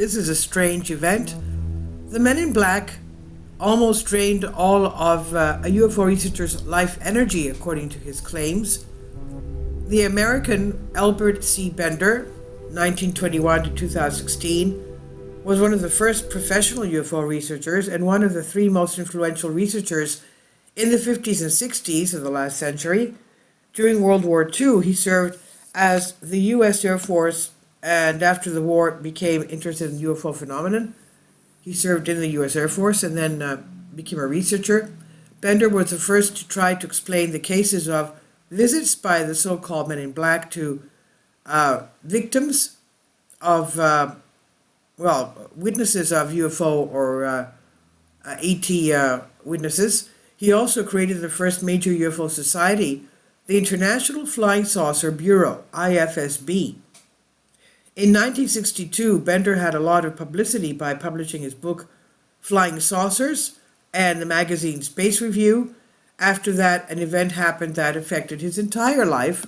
This is a strange event. The men in black almost drained all of a UFO researcher's life energy, according to his claims. The American Albert C. Bender, 1921 to 2016, was one of the first professional UFO researchers and one of the three most influential researchers in the 50s and 60s of the last century. During World War II, he served as the U.S. Air Force, and after the war became interested in UFO phenomenon. He served in the U.S. Air Force and then became a researcher. Bender was the first to try to explain the cases of visits by the so-called men in black to victims of, witnesses of UFO or ET witnesses. He also created the first major UFO society, the International Flying Saucer Bureau, IFSB. In 1962, Bender had a lot of publicity by publishing his book Flying Saucers and the magazine Space Review. After that, an event happened that affected his entire life.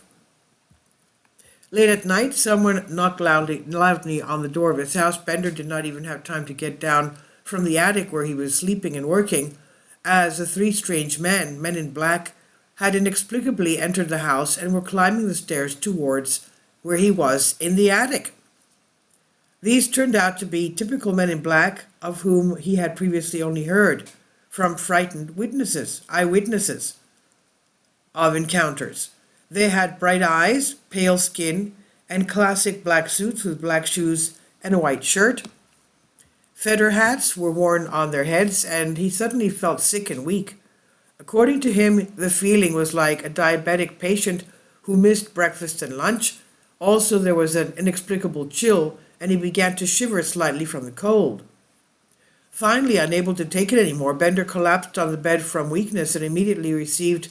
Late at night, someone knocked loudly on the door of his house. Bender did not even have time to get down from the attic where he was sleeping and working, as the three strange men in black, had inexplicably entered the house and were climbing the stairs towards where he was in the attic. These turned out to be typical men in black, of whom he had previously only heard from frightened eyewitnesses of encounters. They had bright eyes, pale skin, and classic black suits with black shoes and a white shirt. Feather hats were worn on their heads, and he suddenly felt sick and weak. According to him, the feeling was like a diabetic patient who missed breakfast and lunch. Also, there was an inexplicable chill, and he began to shiver slightly from the cold. Finally, unable to take it anymore, Bender collapsed on the bed from weakness and immediately received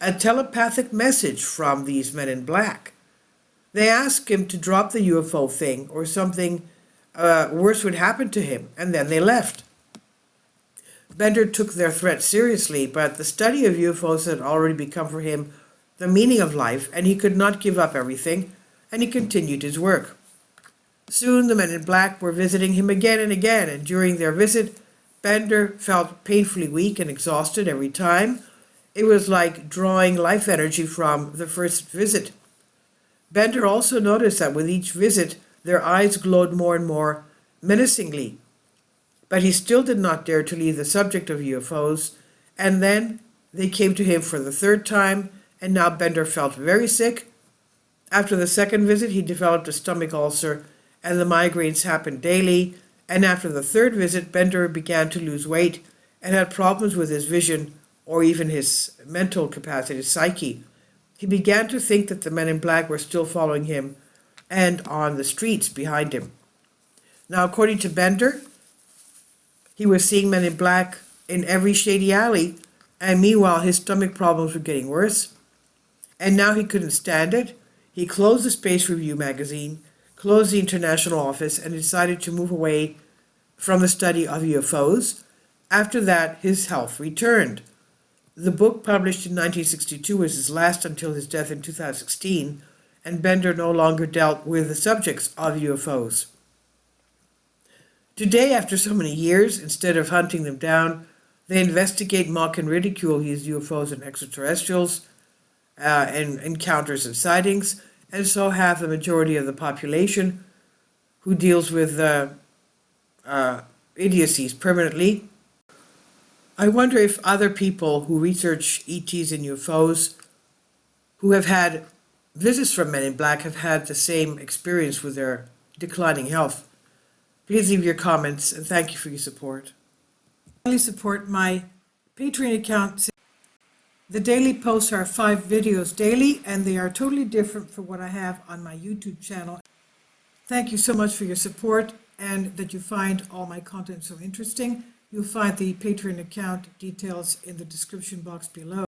a telepathic message from these men in black. They asked him to drop the UFO thing or something worse would happen to him, and then they left. Bender took their threat seriously, but the study of UFOs had already become for him the meaning of life, and he could not give up everything, and he continued his work. Soon the men in black were visiting him again and again, and during their visit, Bender felt painfully weak and exhausted every time. It was like drawing life energy from the first visit. Bender also noticed that with each visit, their eyes glowed more and more menacingly. But he still did not dare to leave the subject of UFOs, and then they came to him for the third time, and now Bender felt very sick. After the second visit, he developed a stomach ulcer, and the migraines happened daily, and after the third visit, Bender began to lose weight and had problems with his vision or even his mental capacity, his psyche. He began to think that the men in black were still following him and on the streets behind him. Now, according to Bender, he was seeing men in black in every shady alley, and meanwhile his stomach problems were getting worse. And now he couldn't stand it. He closed the Space Review magazine, closed the international office, and decided to move away from the study of UFOs. After that, his health returned. The book, published in 1962, was his last until his death in 2016, and Bender no longer dealt with the subjects of UFOs. Today, after so many years, instead of hunting them down, they investigate, mock, and ridicule his UFOs and extraterrestrials, and encounters and sightings, and so have the majority of the population who deals with idiocies permanently. I wonder if other people who research ETs and UFOs, who have had visits from men in black, have had the same experience with their declining health. Please leave your comments, and thank you for your support. Please support my Patreon account. The daily posts are 5 videos daily, and they are totally different from what I have on my YouTube channel. Thank you so much for your support, and that you find all my content so interesting. You'll find the Patreon account details in the description box below.